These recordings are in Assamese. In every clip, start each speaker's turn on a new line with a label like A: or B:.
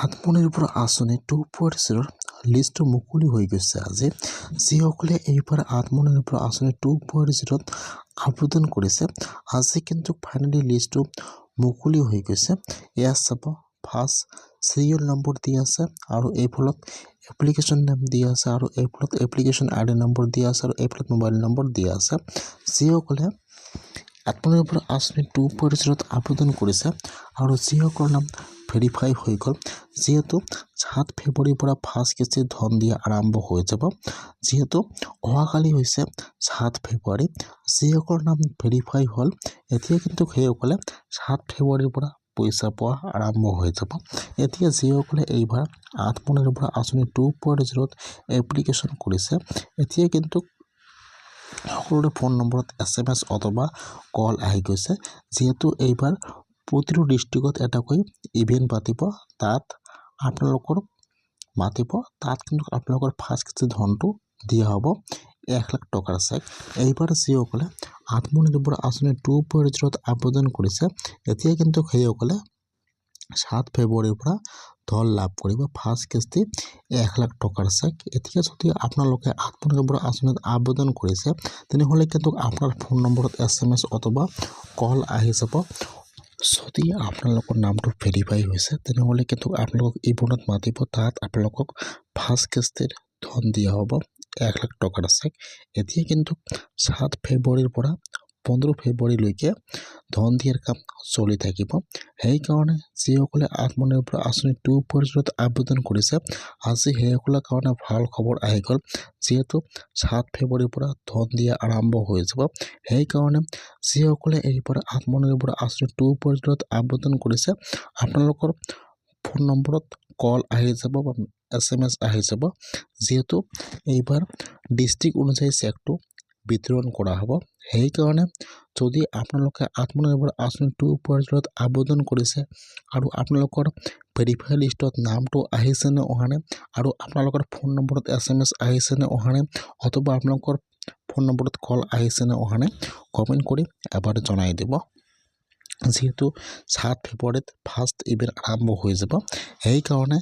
A: আত্মনিৰ্ভৰ আঁচনি 2.0 লিষ্টটো মুকলি হৈ গৈছে আজি। যিসকলে এইবাৰ আত্মনিৰ্ভৰ আঁচনি 2.0 আবেদন কৰিছে আজি কিন্তু ফাইনেলি লিষ্টটো মুকলি হৈ গৈছে। এয়া চাব ফাৰ্ষ্ট চিৰিয়েল নম্বৰ দিয়া আছে আৰু এইফালত এপ্লিকেশ্যন নাম দিয়া আছে আৰু এইফালত এপ্লিকেশ্যন আইডি নম্বৰ দিয়া আছে আৰু এইফালত মোবাইল নম্বৰ দিয়া আছে। যিসকলে আত্মনিৰ্ভৰ আঁচনি 2.0 আবেদন কৰিছে আৰু যিসকলৰ নাম ভেৰিফাই হৈ গ'ল, যিহেতু 7 ফেব্ৰুৱাৰীৰ পৰা ফাৰ্ষ্ট কিস্তিৰ ধন দিয়া আৰম্ভ হৈ যাব। যিহেতু অহাকালি হৈছে 7 ফেব্ৰুৱাৰী, যিসকলৰ নাম ভেৰিফাই হ'ল এতিয়া কিন্তু সেইসকলে 7 ফেব্ৰুৱাৰীৰ পৰা পইচা পোৱা আৰম্ভ হৈ যাব। এতিয়া যিসকলে এইবাৰ আত্মনিৰ্ভৰ আঁচনি 2.0 এপ্লিকেশ্যন কৰিছে এতিয়া কিন্তু সকলোৰে ফোন নম্বৰত SMS অথবা কল আহি গৈছে। যিহেতু এইবাৰ প্ৰতিটো ডিষ্ট্ৰিক্টত এটাকৈ ইভেণ্ট পাতিব, তাত আপোনালোকৰ মাতিব, তাত কিন্তু আপোনালোকৰ ফাৰ্ষ্ট কিস্তিৰ ধনটো দিয়া হ'ব 1 লাখ টকাৰ চেক। এইবাৰ যিসকলে আত্মনিৰ্ভৰ আঁচনি 2.0 আবেদন কৰিছে এতিয়া কিন্তু সেইসকলে 7 ফেব্ৰুৱাৰীৰ পৰা ধন লাভ কৰিব ফাৰ্ষ্ট কিস্তি 1 লাখ টকাৰ চেক। এতিয়া যদি আপোনালোকে আত্মনিৰ্ভৰ আঁচনিত আবেদন কৰিছে তেনেহ'লে কিন্তু আপোনাৰ ফোন নম্বৰত SMS অথবা কল আহি যাব। যদি আপোনালোকৰ নামটো ভেৰিফাই হৈছে তেনেহ'লে কিন্তু আপোনালোকক ইভেণ্টত মাতিব, তাত আপোনালোকক ফাৰ্ষ্ট কিস্তিৰ ধন দিয়া হ'ব 1 লাখ টকাৰ চেক। এতিয়া কিন্তু 7 ফেব্ৰুৱাৰীৰ পৰা 15 ফেব্ৰুৱাৰীলৈকে ধন দিয়াৰ কাম চলি থাকিব। সেইকাৰণে যিসকলে আত্মনিৰ্ভৰ আঁচনি 2.0 আবেদন কৰিছে আজি সেইসকলৰ কাৰণে ভাল খবৰ আহি গ'ল। যিহেতু 7 ফেব্ৰুৱাৰীৰ পৰা ধন দিয়া আৰম্ভ হৈ যাব। সেইকাৰণে যিসকলে এইবাৰ আত্মনিৰ্ভৰ আঁচনি 2.0 আবেদন কৰিছে আপোনালোকৰ ফোন নম্বৰত কল আহি যাব বা SMS আহি যাব। যিহেতু এইবাৰ ডিষ্ট্ৰিক্ট অনুযায়ী চেকটো বিতৰণ কৰা হ'ব। সেইকাৰণে যদি আপোনালোকে আত্মনিৰ্ভৰ আঁচনি 2.0 আবেদন কৰিছে আৰু আপোনালোকৰ ভেৰিফাই লিষ্টত নামটো আহিছে নে অহা নাই আৰু আপোনালোকৰ ফোন নম্বৰত SMS আহিছে নে অহা নাই অথবা আপোনালোকৰ ফোন নম্বৰত কল আহিছে নে অহা নাই কমেণ্ট কৰি এবাৰ জনাই দিব। যিহেতু 7 ফেব্ৰুৱাৰীত ফাৰ্ষ্ট ইভেণ্ট আৰম্ভ হৈ যাব, সেইকাৰণে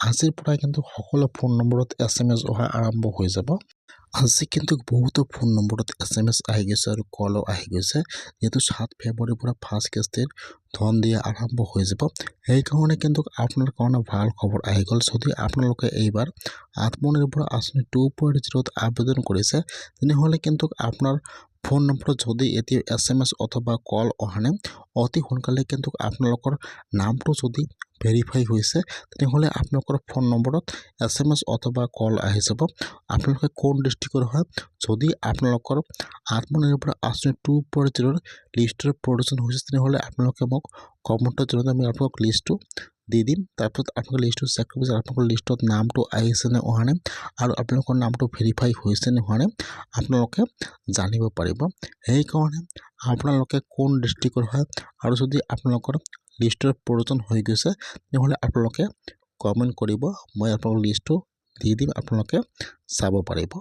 A: আজিৰ পৰাই কিন্তু সকলো ফোন নম্বৰত SMS অহা আৰম্ভ হৈ যাব। আজি কিন্তু বহুতো ফোন নম্বৰত SMS আহি গৈছে আৰু কলো আহি গৈছে। যিহেতু 7 ফেব্ৰুৱাৰীৰ পৰা ফাৰ্ষ্ট কিস্তিৰ ধন দিয়া আৰম্ভ হৈ যাব। সেইকাৰণে কিন্তু আপোনাৰ কাৰণে ভাল খবৰ আহি গ'ল। যদি আপোনালোকে এইবাৰ আত্মনিৰ্ভৰ আঁচনি 2.0 আবেদন কৰিছে তেনেহ'লে কিন্তু আপোনাৰ ফোন নম্বৰত যদি এতিয়া SMS অথবা কল অহা নাই অতি সোনকালে কিন্তু আপোনালোকৰ নামটো যদি ভেৰিফাই হৈছে তেনেহ'লে আপোনালোকৰ ফোন নম্বৰত SMS অথবা কল আহি যাব। আপোনালোকে কোন ডিষ্ট্ৰিক্টৰ হয়, যদি আপোনালোকৰ আত্মনিৰ্ভৰ আঁচনি 2.0 লিষ্টৰ প্ৰয়োজন হৈছে তেনেহ'লে আপোনালোকে মোক কমেণ্টত জনালে আমি আপোনালোকক লিষ্টটো দি দিম। তাৰপিছত আপোনালোকে লিষ্টটো চেক কৰিব যে আপোনালোকৰ লিষ্টত নামটো আহিছে নে অহা নাই আৰু আপোনালোকৰ নামটো ভেৰিফাই হৈছে নে হোৱা নাই আপোনালোকে জানিব পাৰিব। সেইকাৰণে আপোনালোকে কোন ডিষ্ট্ৰিক্টৰ হয় আৰু যদি আপোনালোকৰ লিষ্টৰ প্ৰয়োজন হৈ গৈছে তেনেহ'লে আপোনালোকে কমেণ্ট কৰিব, মই আপোনালোকৰ লিষ্টটো দি দিম, আপোনালোকে চাব পাৰিব।